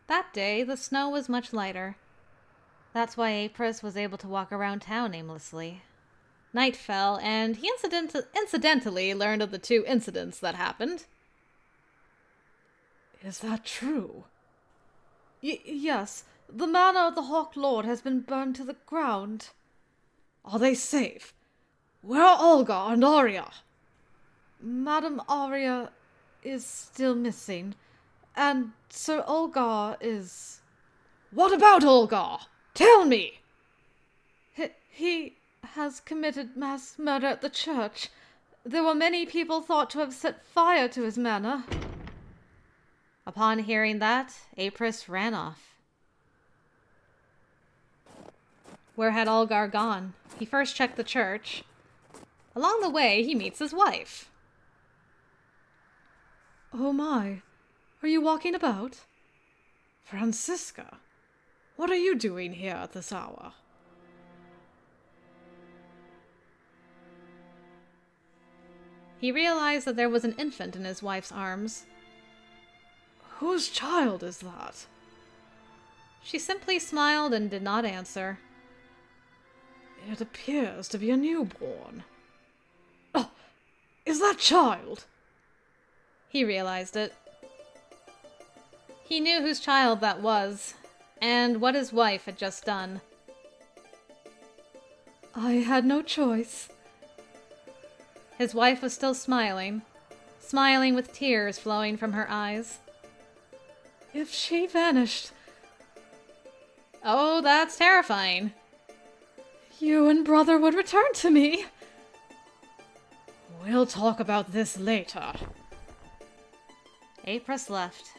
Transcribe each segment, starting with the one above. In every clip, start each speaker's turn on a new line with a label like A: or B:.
A: That day, the snow was much lighter. That's why Apris was able to walk around town aimlessly. Night fell, and he incidentally learned of the two incidents that happened.
B: Is that true? Yes, the manor of the Hawk Lord has been burned to the ground. Are they safe? Where are Olga and Arya? Madam Arya is still missing, and Sir Olgar is... What about Olgar? Tell me! He has committed mass murder at the church. There were many people thought to have set fire to his manor.
A: Upon hearing that, Apris ran off. Where had Olgar gone? He first checked the church. Along the way, he meets his wife.
B: Oh my, are you walking about? Francisca, what are you doing here at this hour?
A: He realized that there was an infant in his wife's arms.
B: Whose child is that?
A: She simply smiled and did not answer.
B: It appears to be a newborn. Oh, is that child?
A: He realized it. He knew whose child that was, and what his wife had just done.
B: I had no choice.
A: His wife was still smiling with tears flowing from her eyes.
B: If she vanished...
A: Oh, that's terrifying.
B: You and brother would return to me. We'll talk about this later.
A: Apris left.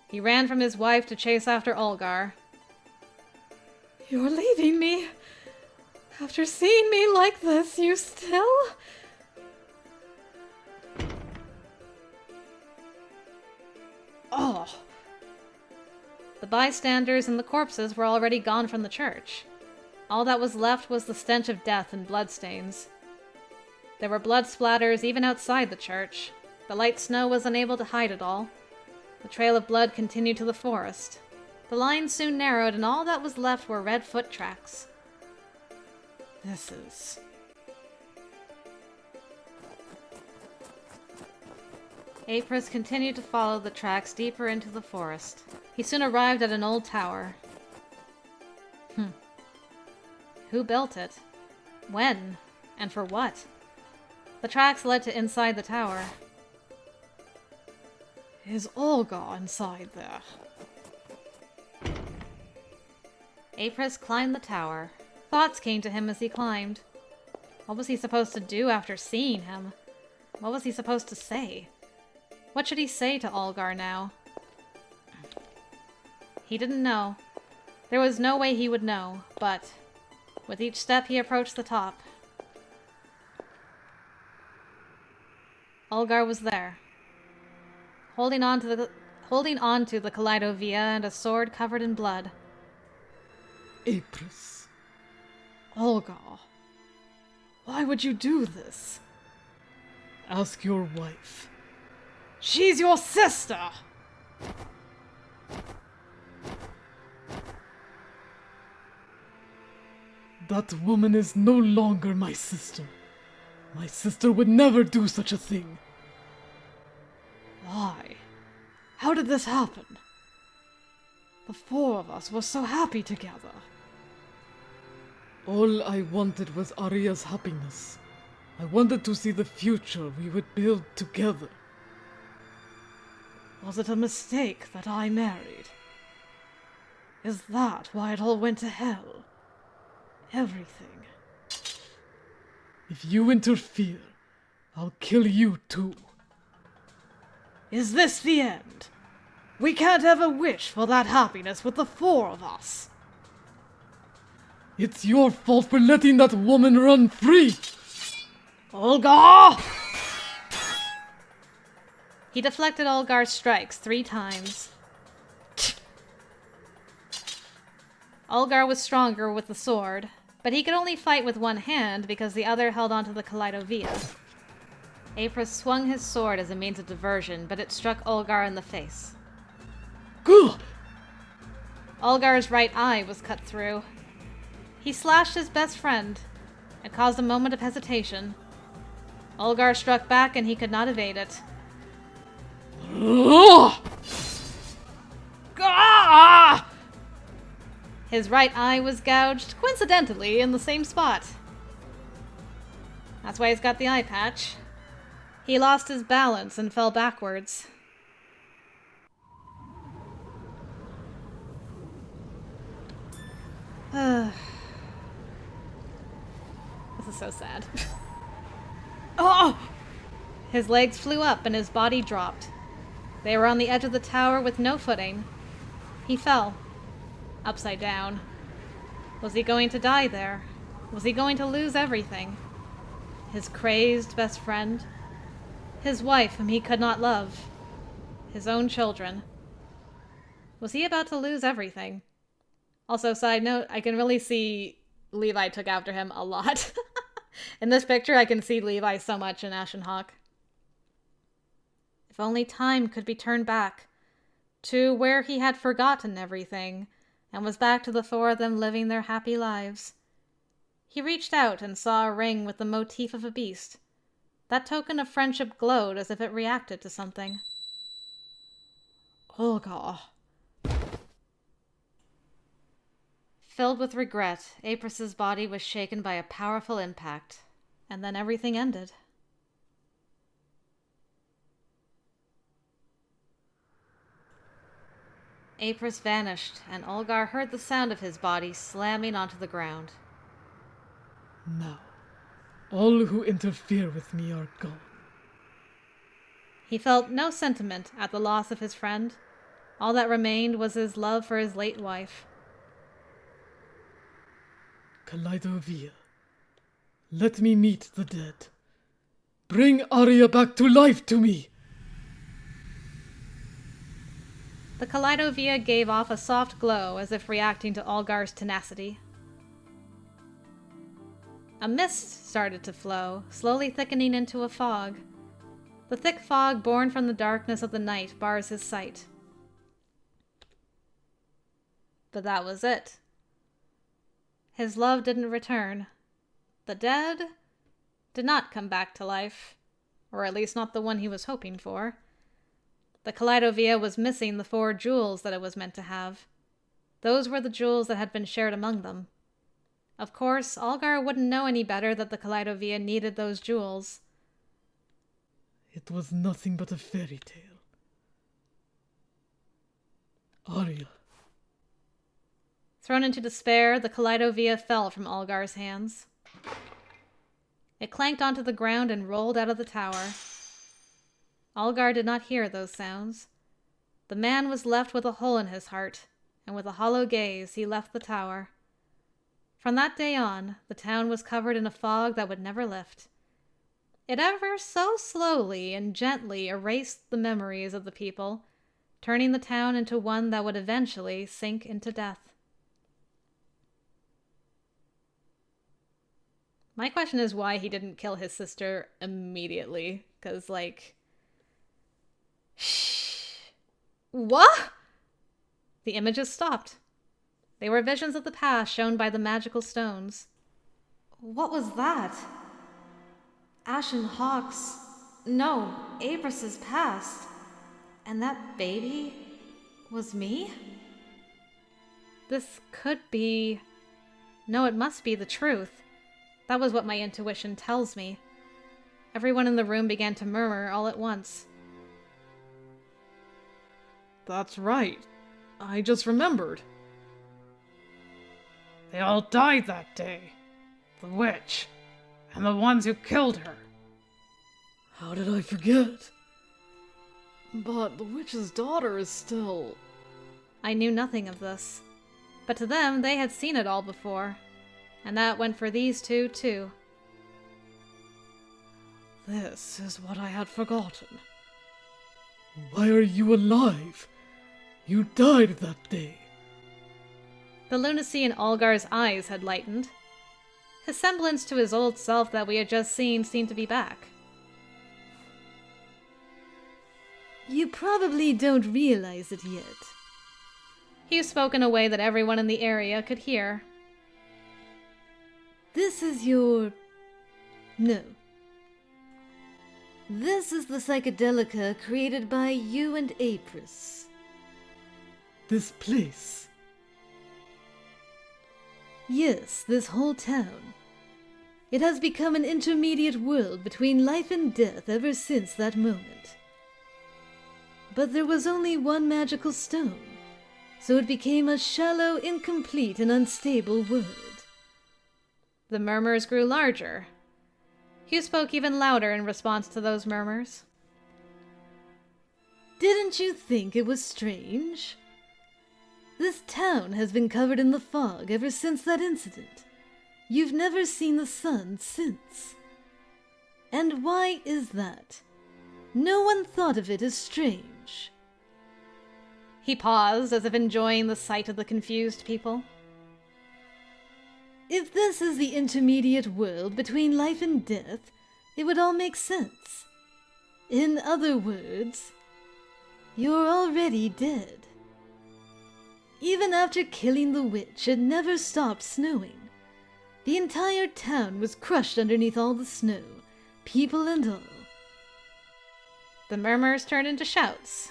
A: He ran from his wife to chase after Olgar.
B: You're leaving me? After seeing me like this, you still... Oh.
A: The bystanders and the corpses were already gone from the church. All that was left was the stench of death and bloodstains. There were blood splatters even outside the church. The light snow was unable to hide it all. The trail of blood continued to the forest. The line soon narrowed, and all that was left were red foot tracks.
B: This is...
A: Apris continued to follow the tracks deeper into the forest. He soon arrived at an old tower. Who built it? When? And for what? The tracks led to inside the tower.
B: Is Olga inside there?
A: Apris climbed the tower. Thoughts came to him as he climbed. What was he supposed to do after seeing him? What was he supposed to say? What should he say to Olgar now? He didn't know. There was no way he would know, but with each step he approached the top. Olgar was there, holding on to the Kaleidovia and a sword covered in blood.
B: Apris. Olga. Why would you do this? Ask your wife. She's your sister! That woman is no longer my sister. My sister would never do such a thing. Why? How did this happen? The four of us were so happy together. All I wanted was Arya's happiness. I wanted to see the future we would build together. Was it a mistake that I married? Is that why it all went to hell? Everything. If you interfere, I'll kill you too. Is this the end? We can't have a wish for that happiness with the four of us. It's your fault for letting that woman run free! Olga!
A: He deflected Olgar's strikes 3 times. Olgar was stronger with the sword, but he could only fight with one hand because the other held onto the Kaleidovia. Apris swung his sword as a means of diversion, but it struck Olgar in the face.
B: Good!
A: Olgar's right eye was cut through. He slashed his best friend. It caused a moment of hesitation. Olgar struck back and he could not evade it. His right eye was gouged, coincidentally, in the same spot. That's why he's got the eye patch. He lost his balance and fell backwards. This is so sad. Oh! His legs flew up and his body dropped. They were on the edge of the tower with no footing. He fell. Upside down. Was he going to die there? Was he going to lose everything? His crazed best friend? His wife whom he could not love? His own children? Was he about to lose everything? Also, side note, I can really see Levi took after him a lot. In this picture, I can see Levi so much in Ashen Hawk. If only time could be turned back to where he had forgotten everything and was back to the four of them living their happy lives. He reached out and saw a ring with the motif of a beast. That token of friendship glowed as if it reacted to something.
B: Olgar.
A: Filled with regret, Apris's body was shaken by a powerful impact, and then everything ended. Apris vanished, and Olgar heard the sound of his body slamming onto the ground.
B: Now, all who interfere with me are gone.
A: He felt no sentiment at the loss of his friend. All that remained was his love for his late wife.
B: Kaleidovia, let me meet the dead. Bring Arya back to life to me!
A: The Kaleidovia gave off a soft glow as if reacting to Olgar's tenacity. A mist started to flow, slowly thickening into a fog. The thick fog born from the darkness of the night bars his sight. But that was it. His love didn't return. The dead did not come back to life, or at least not the one he was hoping for. The Kaleidovia was missing the 4 jewels that it was meant to have. Those were the jewels that had been shared among them. Of course, Olgar wouldn't know any better that the Kaleidovia needed those jewels.
B: It was nothing but a fairy tale. Arya.
A: Thrown into despair, the Kaleidovia fell from Olgar's hands. It clanked onto the ground and rolled out of the tower. Olgar did not hear those sounds. The man was left with a hole in his heart, and with a hollow gaze he left the tower. From that day on, the town was covered in a fog that would never lift. It ever so slowly and gently erased the memories of the people, turning the town into one that would eventually sink into death. My question is why he didn't kill his sister immediately, because, like... What? The images stopped. They were visions of the past shown by the magical stones.
B: What was that? Ashen Hawk's... No, Apris's past. And that baby was me?
A: This could be... No, it must be the truth. That was what my intuition tells me. Everyone in the room began to murmur all at once.
B: That's right. I just remembered. They all died that day. The witch. And the ones who killed her. How did I forget? But the witch's daughter is still...
A: I knew nothing of this. But to them, they had seen it all before. And that went for these two, too.
B: This is what I had forgotten. Why are you alive? You died that day.
A: The lunacy in Olgar's eyes had lightened. His semblance to his old self that we had just seen seemed to be back.
B: You probably don't realize it yet.
A: Hugh spoke in a way that everyone in the area could hear.
B: This is your... No. This is the Psychedelica created by you and Apris.
C: This place.
B: Yes, this whole town. It has become an intermediate world between life and death ever since that moment. But there was only one magical stone, so it became a shallow, incomplete, and unstable world.
A: The murmurs grew larger. Hugh spoke even louder in response to those murmurs.
B: Didn't you think it was strange? This town has been covered in the fog ever since that incident. You've never seen the sun since. And why is that? No one thought of it as strange.
A: He paused, as if enjoying the sight of the confused people.
B: If this is the intermediate world between life and death, it would all make sense. In other words, you're already dead. Even after killing the witch, it never stopped snowing. The entire town was crushed underneath all the snow, people and all.
A: The murmurs turned into shouts.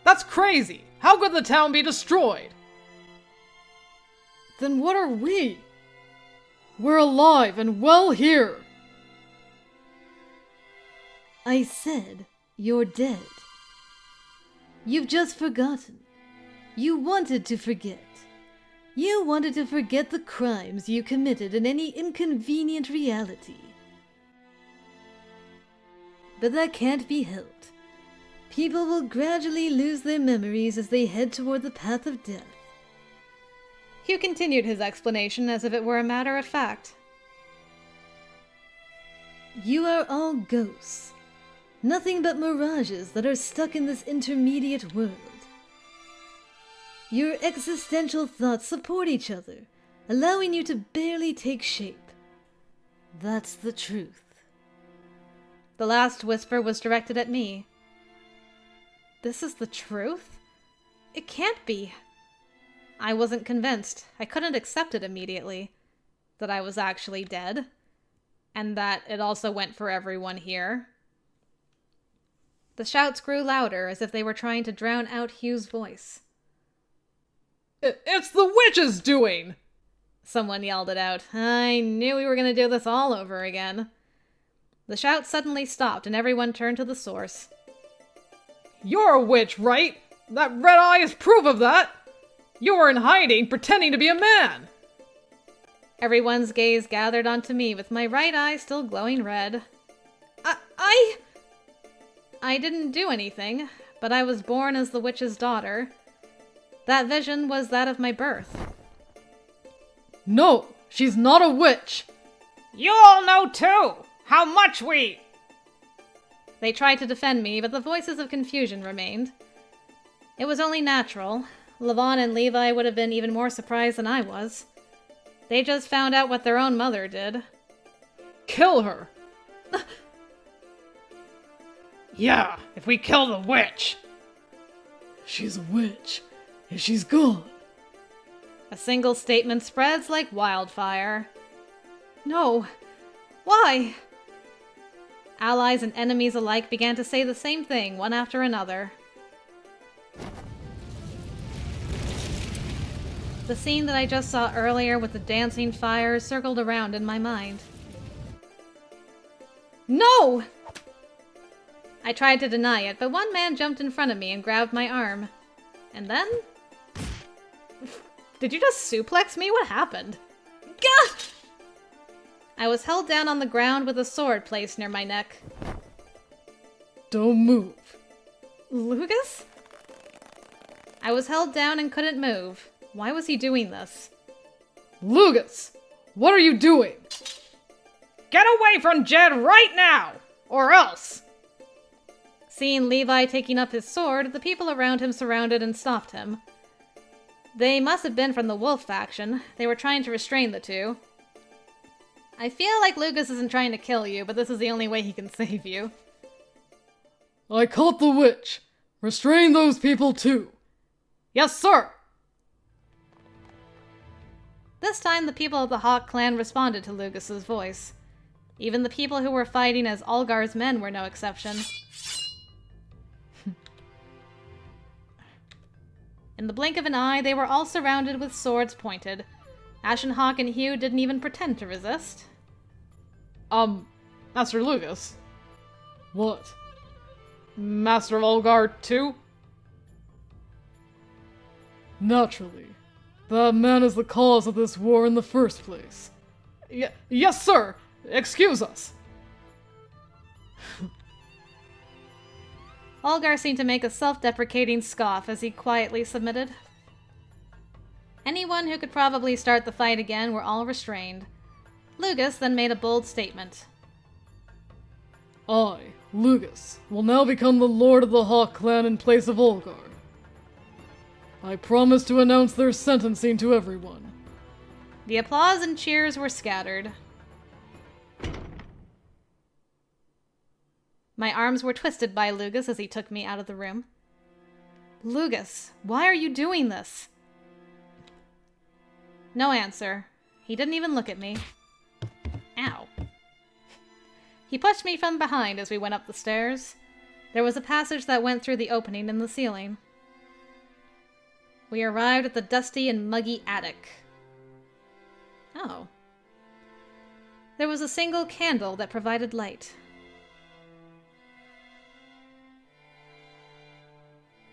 C: That's crazy! How could the town be destroyed?
B: Then what are we? We're alive and well here. I said, you're dead. You've just forgotten. You wanted to forget. You wanted to forget the crimes you committed in any inconvenient reality. But that can't be helped. People will gradually lose their memories as they head toward the path of death.
A: Hugh continued his explanation as if it were a matter of fact.
B: You are all ghosts. Nothing but mirages that are stuck in this intermediate world. Your existential thoughts support each other, allowing you to barely take shape. That's the truth.
A: The last whisper was directed at me. This is the truth? It can't be. I wasn't convinced. I couldn't accept it immediately. That I was actually dead. And that it also went for everyone here. The shouts grew louder, as if they were trying to drown out Hugh's voice.
C: It's the witch's doing!
A: Someone yelled it out. I knew we were going to do this all over again. The shout suddenly stopped, and everyone turned to the source.
C: You're a witch, right? That red eye is proof of that! You were in hiding, pretending to be a man!
A: Everyone's gaze gathered onto me, with my right eye still glowing red. I didn't do anything, but I was born as the witch's daughter. That vision was that of my birth.
C: No, she's not a witch!
D: You all know too! How much we...
A: They tried to defend me, but the voices of confusion remained. It was only natural. Levon and Levi would have been even more surprised than I was. They just found out what their own mother did.
C: Kill her!
D: Yeah, if we kill the witch.
C: She's a witch, and she's gone.
A: A single statement spreads like wildfire. No. Why? Allies and enemies alike began to say the same thing, one after another. The scene that I just saw earlier with the dancing fires circled around in my mind. No! I tried to deny it, but one man jumped in front of me and grabbed my arm. And then... Did you just suplex me? What happened? Gah! I was held down on the ground with a sword placed near my neck.
C: Don't move.
A: Lucas? I was held down and couldn't move. Why was he doing this?
C: Lucas! What are you doing?
D: Get away from Jed right now! Or else!
A: Seeing Levi taking up his sword, the people around him surrounded and stopped him. They must have been from the Wolf faction. They were trying to restrain the two. I feel like Lucas isn't trying to kill you, but this is the only way he can save you.
C: I caught the witch. Restrain those people too. Yes, sir!
A: This time, the people of the Hawk clan responded to Lugas's voice. Even the people who were fighting as Olgar's men were no exception. In the blink of an eye, they were all surrounded with swords pointed. Ashen, Hawk, and Hugh didn't even pretend to resist.
C: Master Lugas.
B: What?
C: Master of Olgar, too?
B: Naturally. That man is the cause of this war in the first place.
C: Yes, sir! Excuse us!
A: Olgar seemed to make a self-deprecating scoff as he quietly submitted. Anyone who could probably start the fight again were all restrained. Lugas then made a bold statement.
B: I, Lugas, will now become the Lord of the Hawk clan in place of Olgar. I promise to announce their sentencing to everyone.
A: The applause and cheers were scattered. My arms were twisted by Lugas as he took me out of the room. Lugas, why are you doing this? No answer. He didn't even look at me. Ow. He pushed me from behind as we went up the stairs. There was a passage that went through the opening in the ceiling. We arrived at the dusty and muggy attic. Oh. There was a single candle that provided light.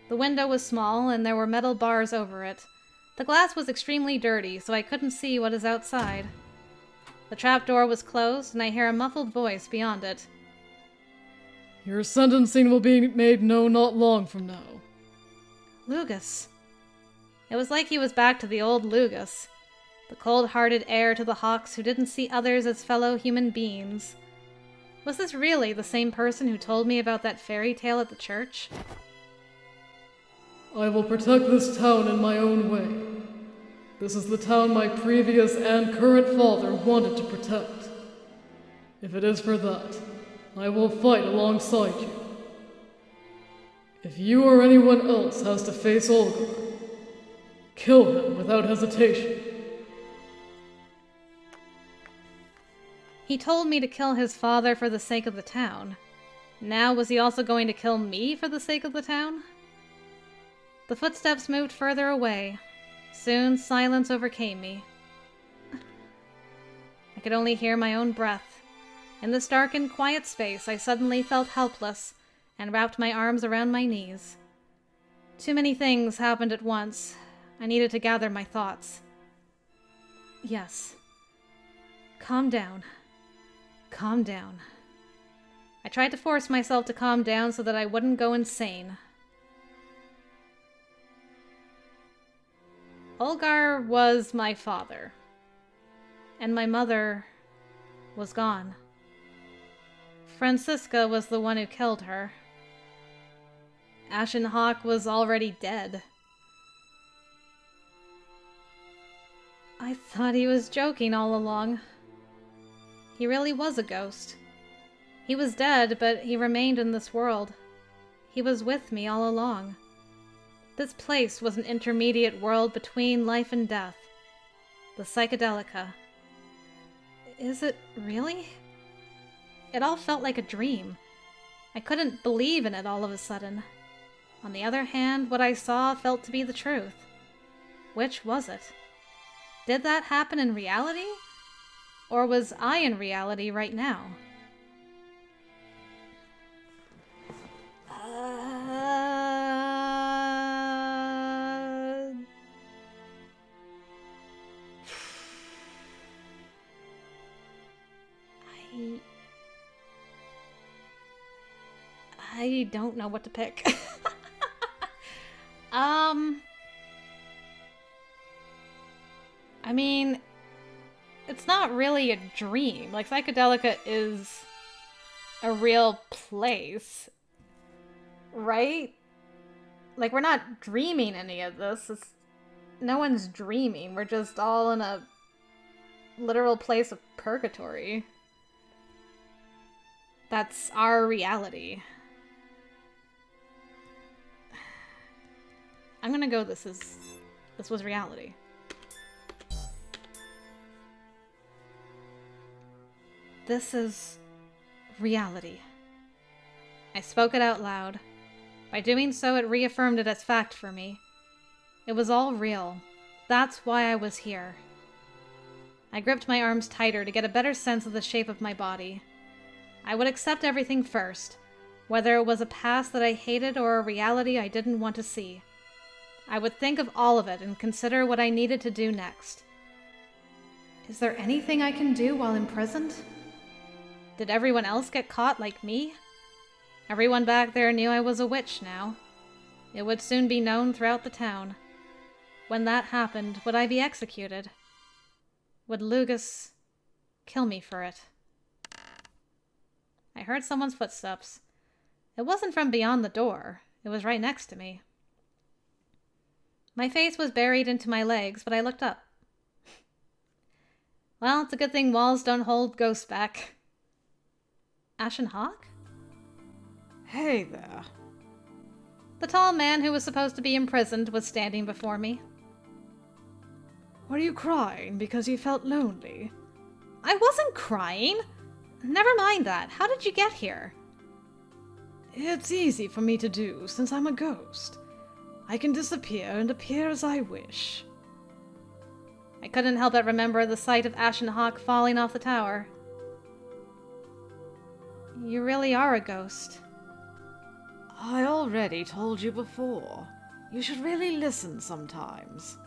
A: The window was small, and there were metal bars over it. The glass was extremely dirty, so I couldn't see what is outside. The trapdoor was closed, and I hear a muffled voice beyond it.
B: Your sentencing will be made known not long from now.
A: Lugas. It was like he was back to the old Lugas, the cold-hearted heir to the Hawks who didn't see others as fellow human beings. Was this really the same person who told me about that fairy tale at the church?
B: I will protect this town in my own way. This is the town my previous and current father wanted to protect. If it is for that, I will fight alongside you. If you or anyone else has to face Olgar, kill him without hesitation.
A: He told me to kill his father for the sake of the town. Now was he also going to kill me for the sake of the town? The footsteps moved further away. Soon silence overcame me. I could only hear my own breath. In this dark and quiet space, I suddenly felt helpless and wrapped my arms around my knees. Too many things happened at once. I needed to gather my thoughts. Yes. Calm down. Calm down. I tried to force myself to calm down so that I wouldn't go insane. Olgar was my father. And my mother was gone. Francisca was the one who killed her. Ashen Hawk was already dead. I thought he was joking all along. He really was a ghost. He was dead, but he remained in this world. He was with me all along. This place was an intermediate world between life and death. The Psychedelica. Is it really? It all felt like a dream. I couldn't believe in it all of a sudden. On the other hand, what I saw felt to be the truth. Which was it? Did that happen in reality? Or was I in reality right now? I don't know what to pick. I mean, it's not really a dream. Like, Psychedelica is a real place, right? Like, we're not dreaming any of this. No one's dreaming. We're just all in a literal place of purgatory. That's our reality. I'm gonna go this was reality. This is reality. I spoke it out loud. By doing so, it reaffirmed it as fact for me. It was all real. That's why I was here. I gripped my arms tighter to get a better sense of the shape of my body. I would accept everything first, whether it was a past that I hated or a reality I didn't want to see. I would think of all of it and consider what I needed to do next. Is there anything I can do while imprisoned? Did everyone else get caught like me? Everyone back there knew I was a witch now. It would soon be known throughout the town. When that happened, would I be executed? Would Lugus kill me for it? I heard someone's footsteps. It wasn't from beyond the door. It was right next to me. My face was buried into my legs, but I looked up. Well, it's a good thing walls don't hold ghosts back. Ashen Hawk?
B: Hey there.
A: The tall man who was supposed to be imprisoned was standing before me.
B: Were you crying because you felt lonely?
A: I wasn't crying. Never mind that. How did you get here?
B: It's easy for me to do since I'm a ghost. I can disappear and appear as I wish.
A: I couldn't help but remember the sight of Ashen Hawk falling off the tower. You really are a ghost.
B: I already told you before. You should really listen sometimes.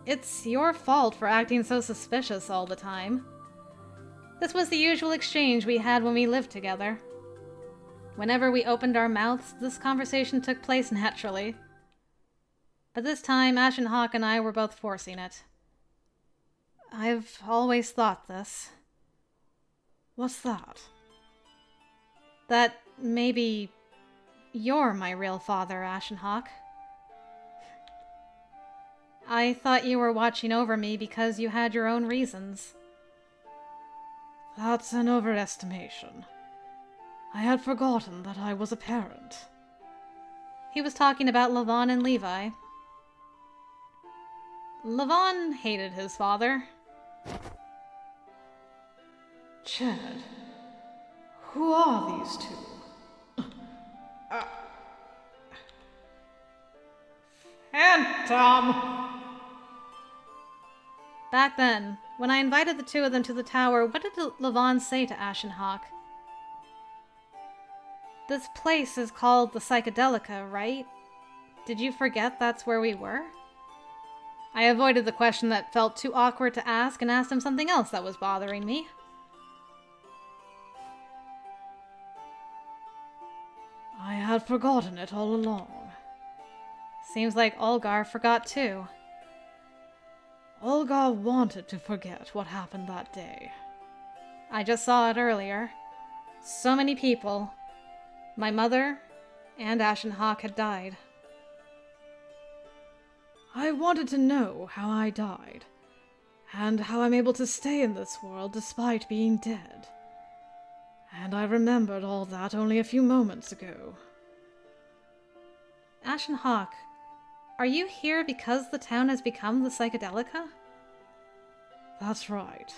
A: It's your fault for acting so suspicious all the time. This was the usual exchange we had when we lived together. Whenever we opened our mouths, this conversation took place naturally. But this time, Ashen Hawk and I were both forcing it. I've always thought this.
B: What's that?
A: That maybe you're my real father, Ashen Hawk. I thought you were watching over me because you had your own reasons.
B: That's an overestimation. I had forgotten that I was a parent.
A: He was talking about Levon and Levi. Levon hated his father.
B: Chad, who are these two?
C: Phantom!
A: Back then, when I invited the two of them to the tower, what did Levon say to Ashen Hawk? This place is called the Psychedelica, right? Did you forget that's where we were? I avoided the question that felt too awkward to ask and asked him something else that was bothering me.
B: I had forgotten it all along.
A: Seems like Olgar forgot too.
B: Olgar wanted to forget what happened that day.
A: I just saw it earlier. So many people. My mother and Ashen Hawk had died.
B: I wanted to know how I died, and how I'm able to stay in this world despite being dead. And I remembered all that only a few moments ago.
A: Ashen Hawk, are you here because the town has become the Psychedelica?
B: That's right.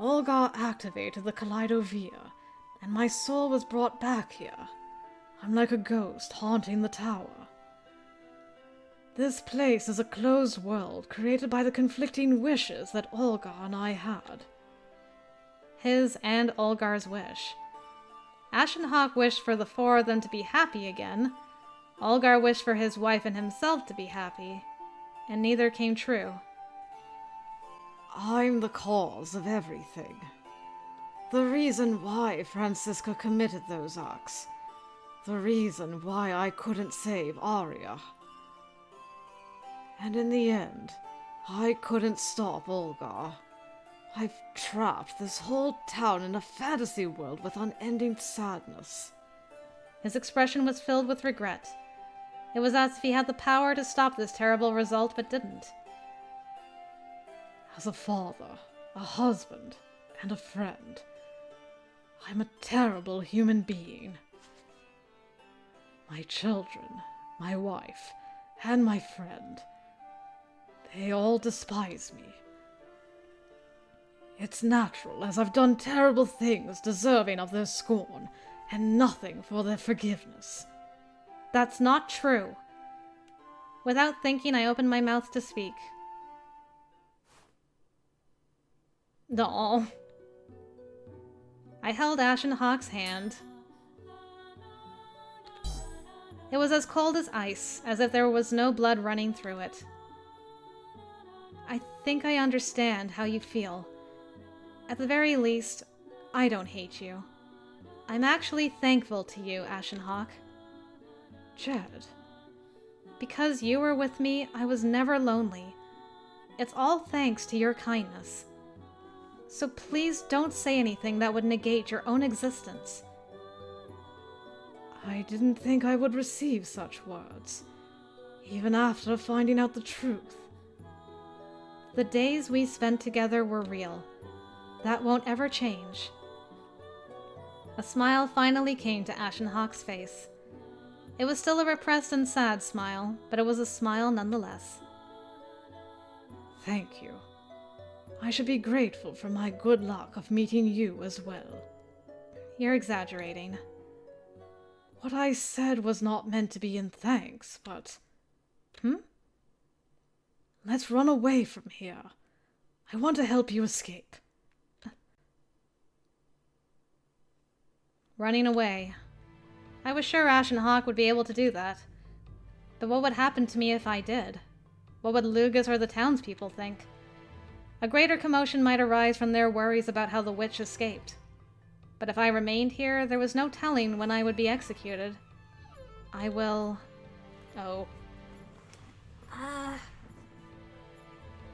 B: Olgar activated the Kaleidovia, and my soul was brought back here. I'm like a ghost haunting the tower. This place is a closed world created by the conflicting wishes that Olgar and I had.
A: His and Olgar's wish. Ashen Hawk wished for the four of them to be happy again. Olgar wished for his wife and himself to be happy, and neither came true.
B: I'm the cause of everything. The reason why Francisca committed those acts. The reason why I couldn't save Arya. And in the end, I couldn't stop Olgar. I've trapped this whole town in a fantasy world with unending sadness.
A: His expression was filled with regret. It was as if he had the power to stop this terrible result, but didn't.
B: As a father, a husband, and a friend, I'm a terrible human being. My children, my wife, and my friend. They all despise me. It's natural, as I've done terrible things deserving of their scorn, and nothing for their forgiveness.
A: That's not true. Without thinking, I opened my mouth to speak. No. I held Ashen Hawk's hand. It was as cold as ice, as if there was no blood running through it. I think I understand how you feel. At the very least, I don't hate you. I'm actually thankful to you, Ashen Hawk.
B: Jed.
A: Because you were with me, I was never lonely. It's all thanks to your kindness. So please don't say anything that would negate your own existence.
B: I didn't think I would receive such words, even after finding out the truth.
A: The days we spent together were real. That won't ever change. A smile finally came to Ashen Hawk's face. It was still a repressed and sad smile, but it was a smile nonetheless.
B: Thank you. I should be grateful for my good luck of meeting you as well.
A: You're exaggerating.
B: What I said was not meant to be in thanks, but... Let's run away from here. I want to help you escape.
A: Running away. I was sure Ashen Hawk would be able to do that. But what would happen to me if I did? What would Lugus or the townspeople think? A greater commotion might arise from their worries about how the witch escaped. But if I remained here, there was no telling when I would be executed. I will...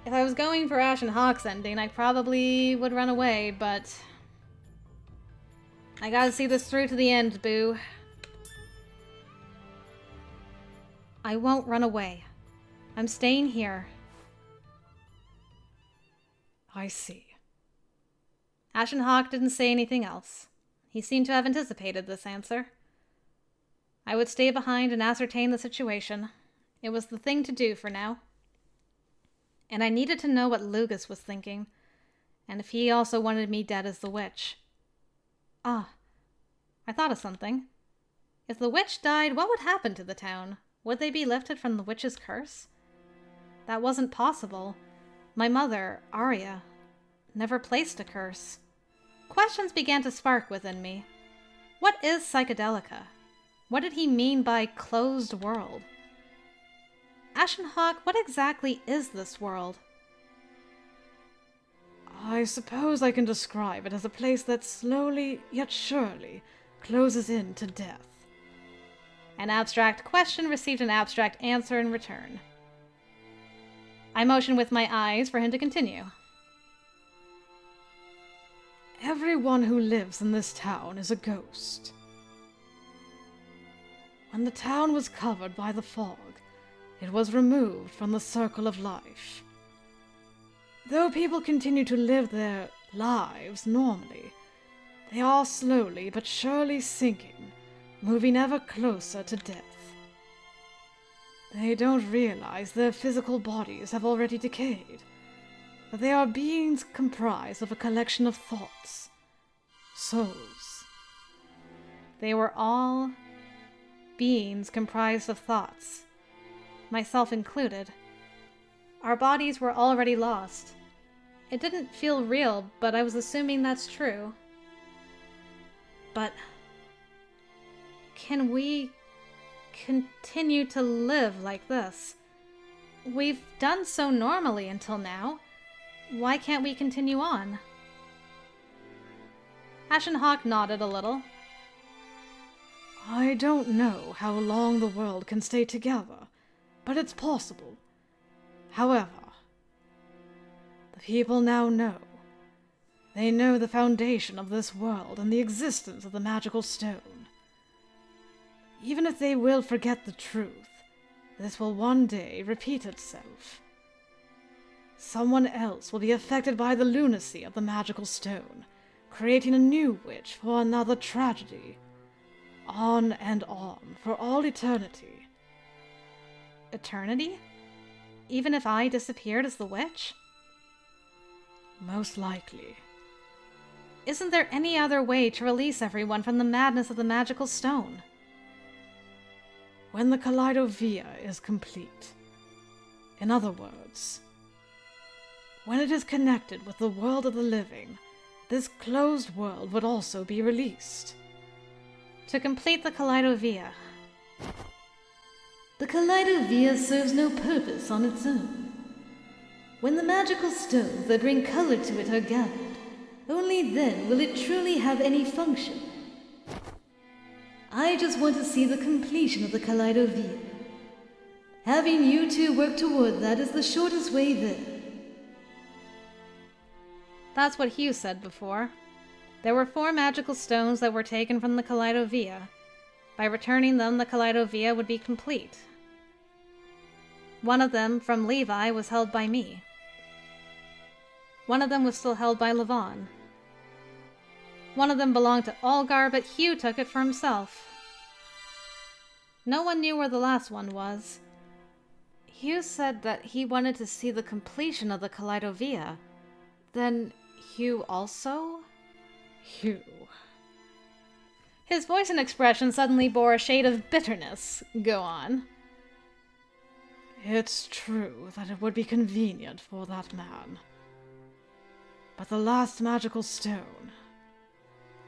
A: If I was going for Ashen Hawk's ending, I probably would run away, but... I gotta see this through to the end, boo. I won't run away. I'm staying here.
B: I see.
A: Ashen Hawk didn't say anything else. He seemed to have anticipated this answer. I would stay behind and ascertain the situation. It was the thing to do for now. And I needed to know what Lugus was thinking, and if he also wanted me dead as the witch. I thought of something. If the witch died, what would happen to the town? Would they be lifted from the witch's curse? That wasn't possible. My mother, Arya, never placed a curse. Questions began to spark within me. What is Psychedelica? What did he mean by closed world? Ashen Hawk, what exactly is this world?
B: I suppose I can describe it as a place that slowly, yet surely, closes in to death.
A: An abstract question received an abstract answer in return. I motioned with my eyes for him to continue.
B: Everyone who lives in this town is a ghost. When the town was covered by the fog, it was removed from the circle of life. Though people continue to live their lives normally, they are slowly but surely sinking, moving ever closer to death. They don't realize their physical bodies have already decayed, that they are beings comprised of a collection of thoughts, souls.
A: They were all beings comprised of thoughts, myself included. Our bodies were already lost. It didn't feel real, but I was assuming that's true. But can we continue to live like this? We've done so normally until now. Why can't we continue on? Ashen Hawk nodded a little.
B: I don't know how long the world can stay together, but it's possible. However, the people now know. They know the foundation of this world and the existence of the magical stone. Even if they will forget the truth, this will one day repeat itself. Someone else will be affected by the lunacy of the magical stone, creating a new witch for another tragedy. On and on for all eternity.
A: eternity? Even if I disappeared as the witch?
B: Most likely.
A: Isn't there any other way to release everyone from the madness of the magical stone?
B: When the Kaleidovia is complete. In other words, when it is connected with the world of the living, this closed world would also be released.
A: To complete the Kaleidovia.
E: The Kaleidovia serves no purpose on its own. When the magical stones that bring color to it are gathered, only then will it truly have any function. I just want to see the completion of the Kaleidovia. Having you two work toward that is the shortest way there.
A: That's what Hugh said before. There were 4 magical stones that were taken from the Kaleidovia. By returning them, the Kaleidovia would be complete. One of them, from Levi, was held by me. One of them was still held by Levon. One of them belonged to Algar, but Hugh took it for himself. No one knew where the last one was.
B: Hugh said that he wanted to see the completion of the Kaleidovia. Then Hugh also?
C: Hugh.
A: His voice and expression suddenly bore a shade of bitterness. Go on.
B: It's true that it would be convenient for that man. But the last magical stone...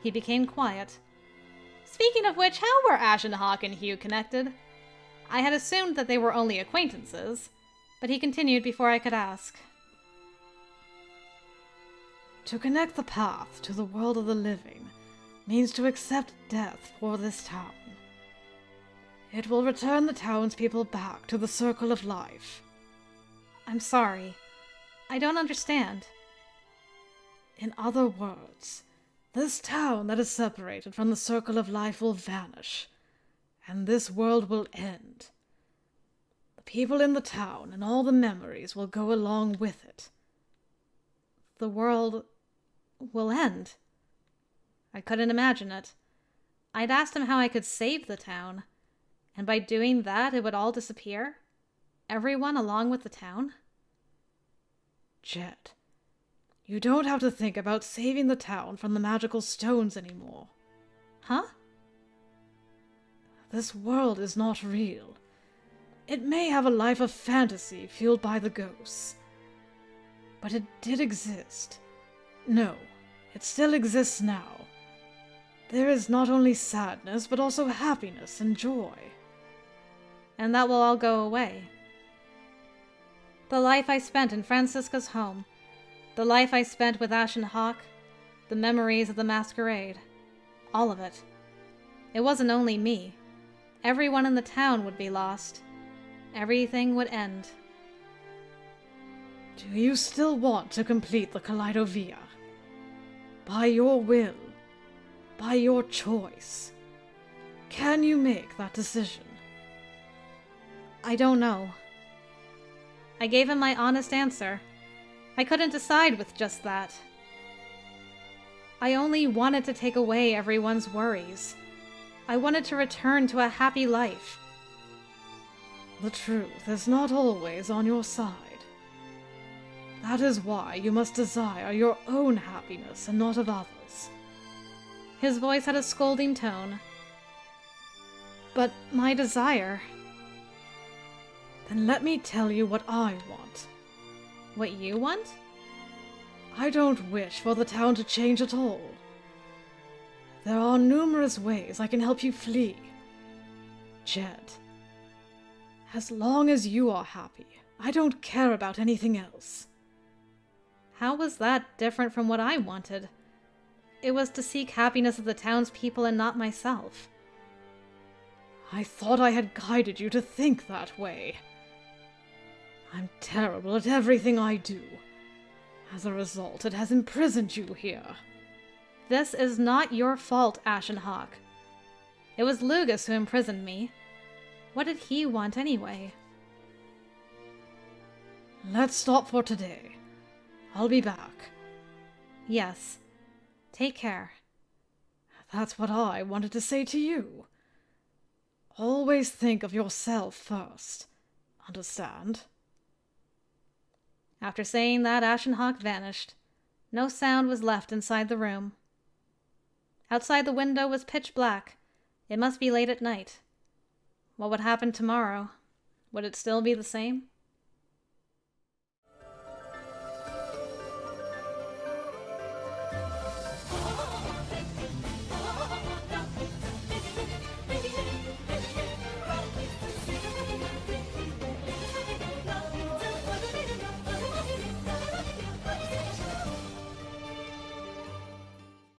A: He became quiet. Speaking of which, how were Ashen, Hawk, and Hugh connected? I had assumed that they were only acquaintances, but he continued before I could ask.
B: To connect the path to the world of the living means to accept death for this town. It will return the townspeople back to the circle of life.
A: I'm sorry. I don't understand.
B: In other words, this town that is separated from the circle of life will vanish, and this world will end. The people in the town and all the memories will go along with it.
A: The world will end. I couldn't imagine it. I'd asked him how I could save the town, and by doing that it would all disappear? Everyone along with the town?
B: Jed, you don't have to think about saving the town from the magical stones anymore.
A: Huh?
B: This world is not real. It may have a life of fantasy fueled by the ghosts. But it did exist. No, it still exists now. There is not only sadness, but also happiness and joy.
A: And that will all go away. The life I spent in Francisca's home, the life I spent with Ashen Hawk, the memories of the masquerade, all of it. It wasn't only me. Everyone in the town would be lost. Everything would end.
B: Do you still want to complete the Kaleidovia? By your will? By your choice? Can you make that decision?
A: I don't know. I gave him my honest answer. I couldn't decide with just that. I only wanted to take away everyone's worries. I wanted to return to a happy life.
B: The truth is not always on your side. That is why you must desire your own happiness and not of others.
A: His voice had a scolding tone. But my desire...
B: Then let me tell you what I want.
A: What you want?
B: I don't wish for the town to change at all. There are numerous ways I can help you flee. Jed, as long as you are happy, I don't care about anything else.
A: How was that different from what I wanted? It was to seek happiness of the townspeople and not myself.
B: I thought I had guided you to think that way. I'm terrible at everything I do. As a result, it has imprisoned you here.
A: This is not your fault, Ashen Hawk. It was Lugus who imprisoned me. What did he want anyway?
B: Let's stop for today. I'll be back.
A: Yes. Take care.
B: That's what I wanted to say to you. Always think of yourself first. understand.
A: After saying that, Ashenhawk vanished. No sound was left inside the room. Outside the window was pitch black. It must be late at night. What would happen tomorrow? Would it still be the same?